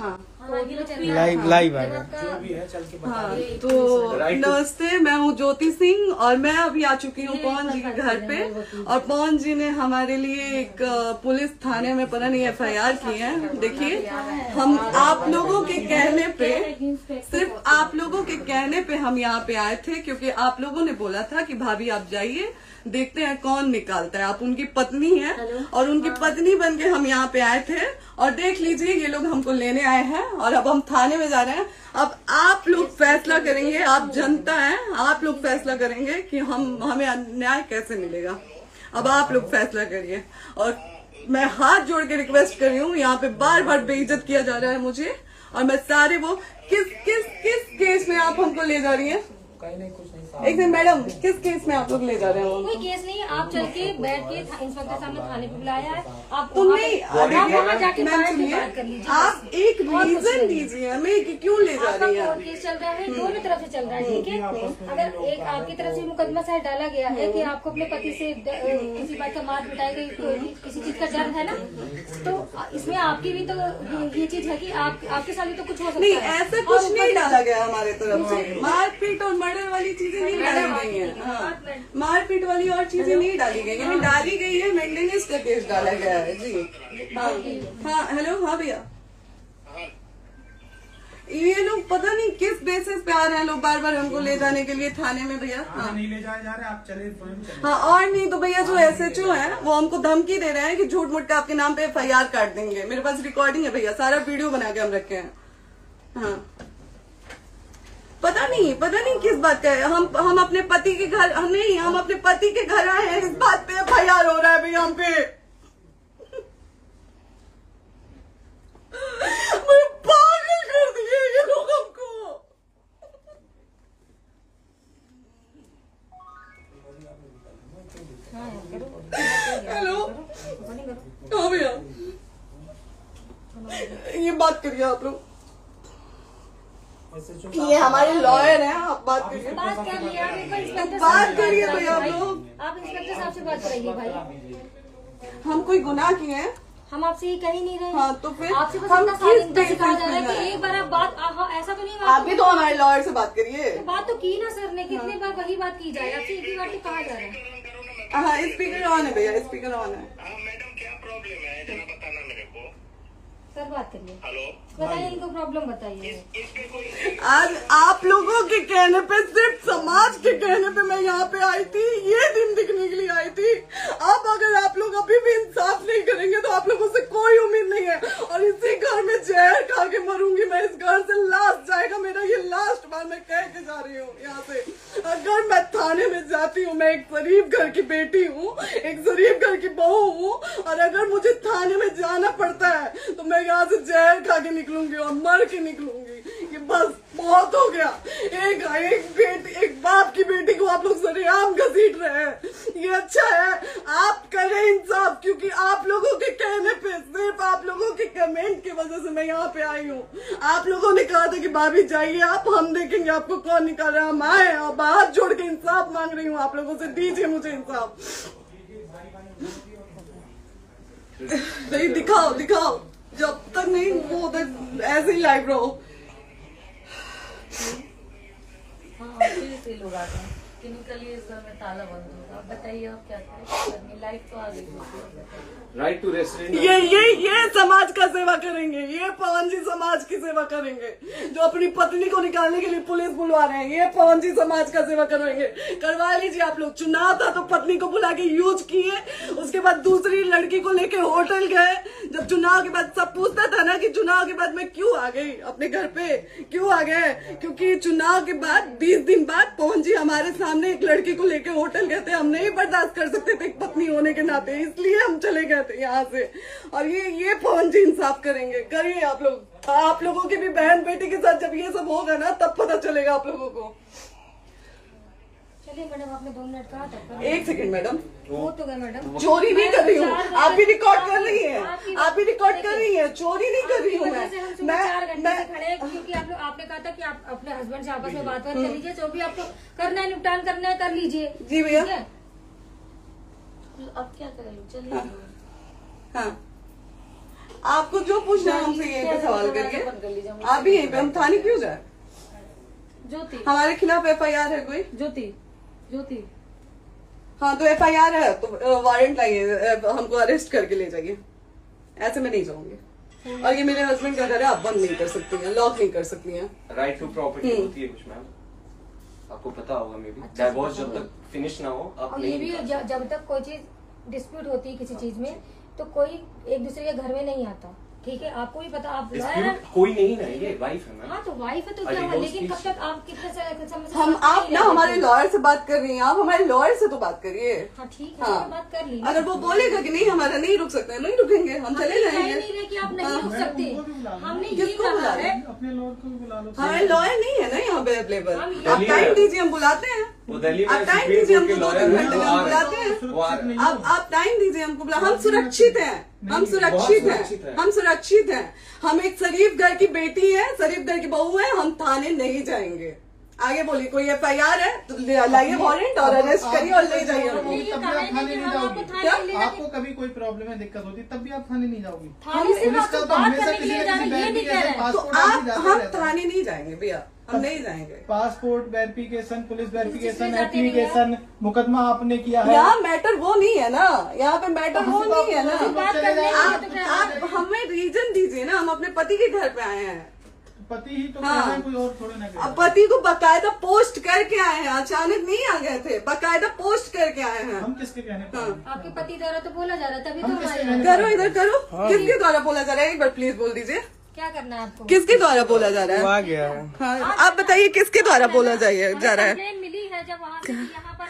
हाँ लाइव आएगा जो भी है चल के बता हाँ। दीजिए। तो नमस्ते, मैं हूँ ज्योति सिंह और मैं अभी आ चुकी हूँ पवन जी के घर पे। और पवन जी ने हमारे लिए एक पुलिस थाने में पता नहीं FIR की है। देखिए, हम आप लोगों के कहने पे, सिर्फ आप लोगों के कहने पे हम यहाँ पे आए थे, क्योंकि आप लोगों ने बोला था कि भाभी आप जाइए, देखते हैं कौन निकालता है। आप उनकी पत्नी हैं और उनकी पत्नी बन के हम यहाँ पे आए थे। और देख लीजिए, ये लोग हमको लेने आए हैं और अब हम थाने में जा रहे हैं। अब आप लोग फैसला करेंगे, आप जनता हैं, आप लोग फैसला करेंगे कि हमें न्याय कैसे मिलेगा। अब आप लोग फैसला करिए। और मैं हाथ जोड़ के रिक्वेस्ट कर रही हूँ, यहाँ पे बार बार बेइज्जत किया जा रहा है मुझे। और मैं सारे वो किस केस में आप हमको ले जा रही हैं? कहीं नहीं, कुछ नहीं। एक दिन मैडम, किस केस में आप लोग ले जा रहे हैं? कोई केस नहीं है, आप चल के बैठ के इंस्पेक्टर साहब ने थाने पे बुलाया है। आप तुमने वहाँ जाके मैम बात सुनिए, कर लीजिए। आप एक रीजन दीजिए हमें कि क्यों ले जा आपका रही हैं। कोर्ट केस चल रहा है, दोनों तरफ से चल रहा है, ठीक है। अगर एक आपकी तरफ से मुकदमा शायद डाला गया है कि आपको अपने पति से किसी बात का मार पिटाई गई, किसी चीज का डर है ना, तो इसमें आपकी भी तो ये चीज है कि आपके साथ भी तो कुछ हो सकता नहीं, है। ऐसा कुछ नहीं डाला गया हमारे तरफ से। मारपीट और मर्डर वाली चीजें नहीं डाली गई हैं। हाँ, मारपीट वाली और चीजें नहीं डाली गई हैं। डाली गई है मेंटेनेंस का केस डाला गया है जी। हाँ हेलो, हाँ भैया, ये लोग पता नहीं किस बेसिस पे आ रहे हैं लोग बार बार हमको ले जाने के लिए थाने में भैया। हाँ नहीं ले जाए जा रहे, आप चले स्वयं चले। हाँ, और नहीं तो भैया जो SHO है वो हमको धमकी दे रहे हैं कि झूठ मूठ का आपके नाम पे FIR काट देंगे। मेरे पास रिकॉर्डिंग है भैया, सारा वीडियो बना के हम रखे हैं। हाँ, पता नहीं किस बात का है। हम अपने पति के घर नहीं, हम अपने पति के घर आए हैं, इस बात पे FIR हो रहा है भैया हम पे। पागल कर दिए ये लोग हमको। हेलो, हाँ भैया, ये बात करिए आप लोग। ये हमारे लॉयर हैं, आप बात करिए। बात कर लिया, आप एक बार इंस्पेक्टर बात करिए भैया आप लोग। आप इंस्पेक्टर साहब से बात कराइए भाई। हम कोई गुनाह किए हैं? हम आपसे ये कह ही नहीं रहे। हाँ, तो फिर आपसे बस हम इतना सारे किस इनका सिखाया जा रहा है बेसिस कि पे एक बार आप बात ऐसा तो नहीं आप भी तो हमारे लॉयर से बात करिए। तो बात तो की ना सर ने, कितने बार वही बात की जाए, आपसे एक ही बार तो कहा जा रहा है। हाँ, स्पीकर ऑन है भैया, स्पीकर ऑन है। मैडम क्या प्रॉब्लम है जरा बताना मेरे को। सर बात करिए, हेलो, बताइए इनको प्रॉब्लम बताइए। इसके कोई आज आप लोगों के कहने पे, सिर्फ समाज के कहने पे मैं यहाँ पे आई थी, ये दिन दिखने के लिए आई थी। अब अगर आप लोग अभी भी इंसाफ नहीं करेंगे तो आप लोगों से कोई उम्मीद नहीं है। और इसी घर में जहर खा के मरूंगी मैं। इस घर से लास्ट जाएगा मेरा, ये लास्ट बार मैं कह के जा रही हूँ यहाँ से। अगर मैं थाने में जाती हूँ, मैं एक गरीब घर की बेटी हूँ, एक गरीब घर की बहू हूँ, और अगर मुझे थाने में जाना पड़ता है तो मैं यहाँ से जहर खा के निकलूंगी और मर के निकलूंगी। ये बस बहुत हो गया। एक बाप की बेटी को आप लोग सरेआम घसीट रहे हैं। ये अच्छा है, आप करें इंसाफ, क्योंकि आप लोगों के कहने पे, सिर्फ आप लोगों के कमेंट की वजह से मैं यहाँ पे आई हूँ। आप लोगों ने कहा था कि भाभी जाइए आप, हम देखेंगे आपको कौन निकाल रहा है। हम आए और हाथ जोड़ के इंसाफ मांग रही हूँ आप लोगों से, दीजिए मुझे इंसाफ। नहीं, दिखाओ, जब तक नहीं वो उधर ऐसे ही लाइव रहो। हाँ, फिर से लोग आते हैं कि निकलिए, इस घर में ताला बंद होगा। आप बताइए आप क्या करें, लाइफ तो आ गई। Right to restaurant. ये समाज का सेवा करेंगे, ये पवन जी समाज की सेवा करेंगे। जो अपनी पत्नी को निकालने के लिए पुलिस बुलवा रहे हैं, ये पवन जी समाज का सेवा करेंगे। करवा लीजिए आप लोग। चुनाव था तो पत्नी को बुला के यूज किए, उसके बाद दूसरी लड़की को लेके होटल गए। जब चुनाव के बाद सब पूछता था ना कि चुनाव के बाद मैं क्यों आ गई अपने घर पे, क्यों आ गए, क्योंकि चुनाव के बाद 20 दिन बाद पवन जी हमारे सामने एक लड़की को लेके होटल गए थे। हम नहीं बर्दाश्त कर सकते थे एक पत्नी होने के नाते, इसलिए हम चले गए थे यहाँ से। और ये पवन जी इंसाफ करेंगे। करिए आप लोग। आप लोगों की भी बहन बेटी के साथ जब ये सब होगा ना, तब पता चलेगा आप लोगों को। चलिए मैडम, आपने 2 मिनट कहा था। एक सेकंड मैडम, वो तो गए मैडम। चोरी नहीं कर रही हूँ, आप भी रिकॉर्ड कर रही हैं, आप भी रिकॉर्ड कर रही हैं। चोरी नहीं कर रही हूँ मैं 4 घंटे से खड़े हैं, क्योंकि आपने कहा था कि आप अपने हस्बैंड से आपस में बात कर लीजिए, जो भी आपको करना है, निपटान करना है, कर लीजिए। जी भैया। अब क्या करें, चलिए। हाँ, आपको जो पूछना है हमसे यहीं पे सवाल करिए। आप भी यहीं पे, हम थाने क्यों जाए? ज्योति, हमारे खिलाफ FIR है कोई? ज्योति हाँ तो FIR है तो वारंट लाइए, हमको अरेस्ट करके ले जाइए। ऐसे मैं नहीं जाऊंगी। और ये मेरे हस्बैंड का घर है, आप बंद नहीं कर सकती हैं, लॉक नहीं कर सकती हैं। राइट टू प्रॉपर्टी होती है कुछ मैम, आपको पता होगा मे बी। डाइवोर्स जब तक फिनिश ना हो आप और नहीं ये भी निकाल सकते। जब तक कोई चीज डिस्प्यूट होती है किसी चीज में तो कोई एक दूसरे के घर में नहीं आता, ठीक है? आपको भी पता, आप लॉयर हैं। Dispute कोई नहीं ना, ये वाइफ है मैम। हाँ तो वाइफ है तो क्या हुआ, लेकिन कब तक आप कितने समय से हम साथ आप नहीं ना रह हमारे सकते? लॉयर से बात कर रही हैं, आप हमारे लॉयर से तो बात करिए। हाँ ठीक है, हाँ। मैंने बात कर ली। अगर वो बोलेगा कि नहीं हमारा नहीं रुक सकते, नहीं रुकेंगे, हम चले कह जाएंगे। नहीं रहे कि आप नहीं रुक सकते, हमने ये किसको बुला कहा रहे? है। अपने लॉयर को भी बुला लो। हमारे लॉयर नहीं है ना यहाँ पे अवेलेबल। हम आप दिल्ली टाइम में- दीजिए, हम बुलाते हैं। वो दिल्ली में आप टाइम सुप्रीम दीजिए कोर्ट के हमको, 2 लॉयर घंटे हैं, में वो हम आ बुलाते रहे हैं। हैं, वो आ रहे हैं। आप टाइम दीजिए हमको, हम सुरक्षित हैं, हम सुरक्षित हैं, हम सुरक्षित हैं। हम एक शरीफ घर की बेटी है, शरीफ घर की बहू है, हम थाने नहीं जाएंगे। आगे बोलिए, कोई FIR है तो लाइए वारंट और अरेस्ट करिए और ले जाइए हमको। तब भी आप थाने नहीं जाओगी। क्या? आपको कभी कोई प्रॉब्लम है, दिक्कत होती तब भी आप थाने नहीं जाओगी। थाने से पुलिस बात का तो बात हमेशा करने के किसी लिए न जा रहे किसी हैं, ये नहीं कह रहे हैं। तो पासपोर्ट आप जाते हम रहता है। थाने नहीं जाएंगे भैया, हम नहीं जाएंगे। पासपोर्ट वेरिफिकेशन, पुलिस वेरिफिकेशन, किसमें जाते नहीं एप्लीकेशन, मुकदमा आपने किया है। यहाँ मैटर वो नहीं है ना, यहाँ पे मैटर वो नहीं है ना। बात करने के लिए तो क्या आप हमें रीजन दीजिए ना, हम अपने पति के घर पे आए हैं। पति ही तो हाँ। कह रहे हैं, कोई और थोड़े ना कह रहे अब हैं। पति को बकायदा पोस्ट करके आए हैं, अचानक नहीं आ गए थे, बकायदा पोस्ट करके आए हैं। हम किसके कहने पर हाँ। हैं? आपके पति द्वारा तो बोला जा रहा है, तभी तो हम हम किसके आए कहने हैं। करो इधर करो, किसके द्वारा बोला जा रहा है? एक बार प्लीज बोल दीजिए, क्या करना है आपको? किसके द्वारा बोला जा रहा वो है? आ गया है। हाँ, आप बताइए किसके द्वारा बोला जा रहा है? कंप्लेन मिली है जब वहाँ से यहाँ पर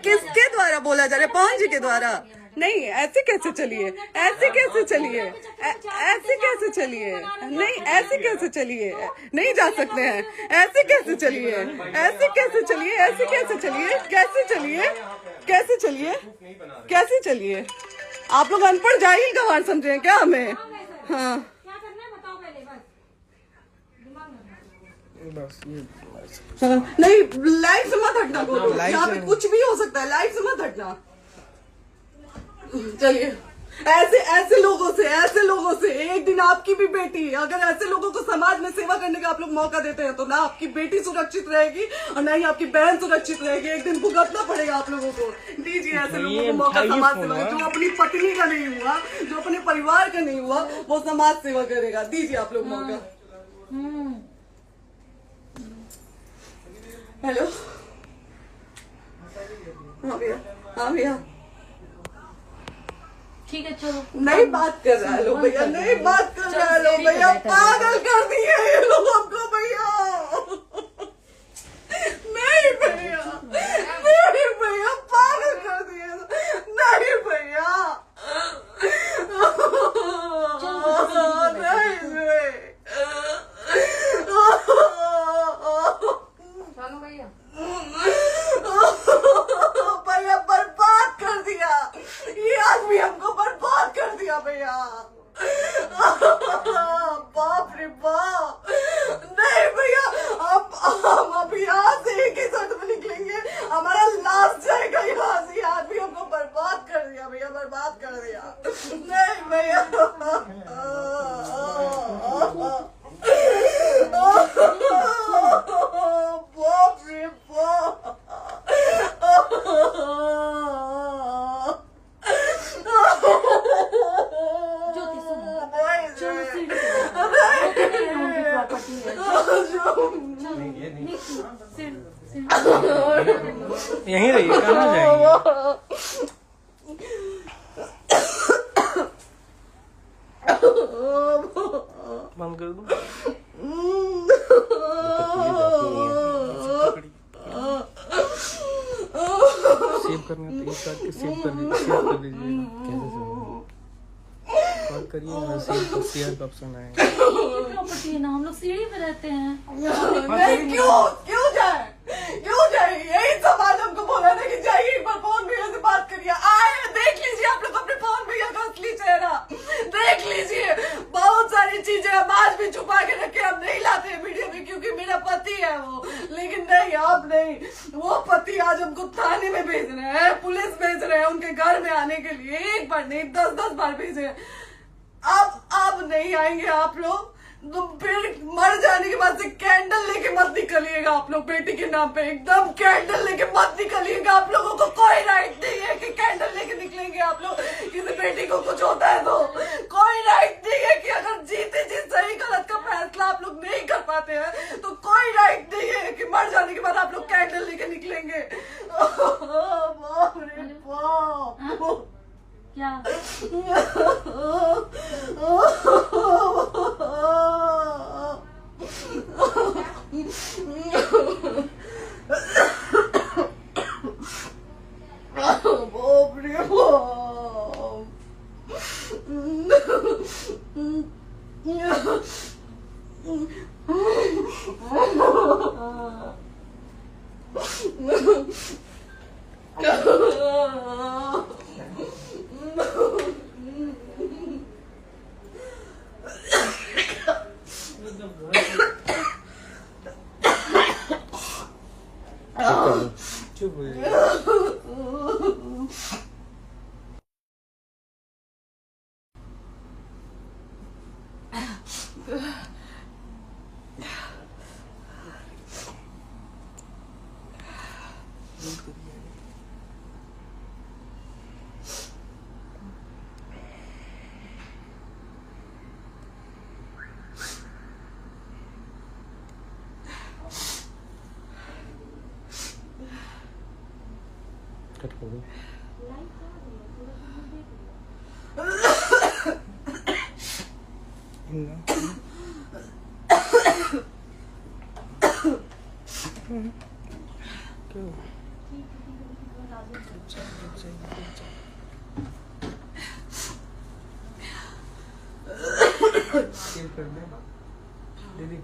किसके द्वारा बोला जा रहा है? पवन जी के द्वारा? नहीं, ऐसे कैसे चलिए, ऐसे कैसे चलिए, ऐसे कैसे चलिए, नहीं ऐसे कैसे चलिए, नहीं जा सकते हैं, ऐसे कैसे चलिए, ऐसे कैसे चलिए, ऐसे कैसे चलिए, कैसे चलिए, कैसे चलिए, कैसे चलिए? आप लोग अनपढ़ जाहिल गंवार समझे हैं क्या हमें? हाँ क्या करना है बताओ पहले, बस दिमाग में बस ये हाँ, नहीं लाइफ से मत हटना, बोलो लाइफ यहाँ पे से- कुछ भी हो सकता है, लाइफ से मत हटना। चलिए, ऐसे लोगों से एक दिन आपकी भी बेटी, अगर ऐसे लोगों को समाज में सेवा करने का आप लोग मौका देते हैं तो ना आपकी बेटी सुरक्षित रहेगी और ना ही आपकी बहन सुरक्षित रहेगी। एक दिन भुगतना पड़ेगा आप लोगों को। दीजिए ऐसे लोगों को मौका समाज सेवा का, जो अपनी पत्नी का नहीं हुआ, जो अपने परिवार का नहीं हुआ, वो समाज सेवा करेगा। दीजिए आप लोग मौका। हेलो, हाँ भैया, हाँ भैया, ठीक है चलो। नहीं बात कर रहा है लोग भैया, नहीं बात कर रहा है लोग भैया, पागल कर दिए ये लोग हमको भैया। नहीं भैया, नहीं भैया, पागल कर दिए, नहीं भैया, नहीं चलो भैया, भैया बर्बाद कर दिया ये आदमी, हमको बर्बाद कर दिया भैया। बाप रे बाप, नहीं भैया, हम अभी यहाँ से एक ही शर्त में निकलेंगे, हमारा लास्ट जाएगा यहाँ से। ये आदमी हमको बर्बाद कर दिया भैया, बर्बाद कर दिया। नहीं भैया, बाप रे बाप, ज्योति सुनो, नहीं, चलो सीढ़ी प्रॉपर्टी है, यहीं रहिए, कहाँ जाएंगे? बंद कर दो। सेव करना तो इस बात के सेव कर दीजिए। कॉल करिए, सेव शेयर का ऑप्शन आएगा। प्रॉपर्टी है ना, हम लोग सीढ़ी में रहते हैं। नहीं, क्यों जाए, क्यों जाए? यही समाज हमको बोला था कि जाइए एक बार पवन भैया से बात करिए। आए, देख लीजिए आप लोग अपने पवन भैया का असली चेहरा, देख लीजिए। बहुत सारी चीजें हम आज भी छुपा के रखे, हम नहीं लाते वीडियो में क्योंकि मेरा पति है वो, लेकिन नहीं, आप नहीं। वो पति आज हमको थाने में भेज रहे हैं, पुलिस भेज रहे हैं उनके घर में आने के लिए, एक बार नहीं 10-10 बार भेजे। अब नहीं आएंगे आप लोग, तो फिर मर जाने के बाद से कैंडल लेके मत निकलिएगा आप लोग बेटी के नाम पे, एकदम कैंडल लेके मत निकलिएगा। आप लोगों को कोई राइट नहीं है कि कैंडल लेके निकलेंगे आप लोग। किसी बेटी को कुछ होता है तो कोई राइट नहीं है कि अगर जीते जी सही गलत का फैसला आप लोग नहीं कर पाते हैं तो कोई राइट नहीं है कि मर जाने के बाद आप लोग कैंडल लेके निकलेंगे। बाप रे बाप, क्या बाप रे चुप हो जाइए। कट कर दो। सेव कर दे दीदी।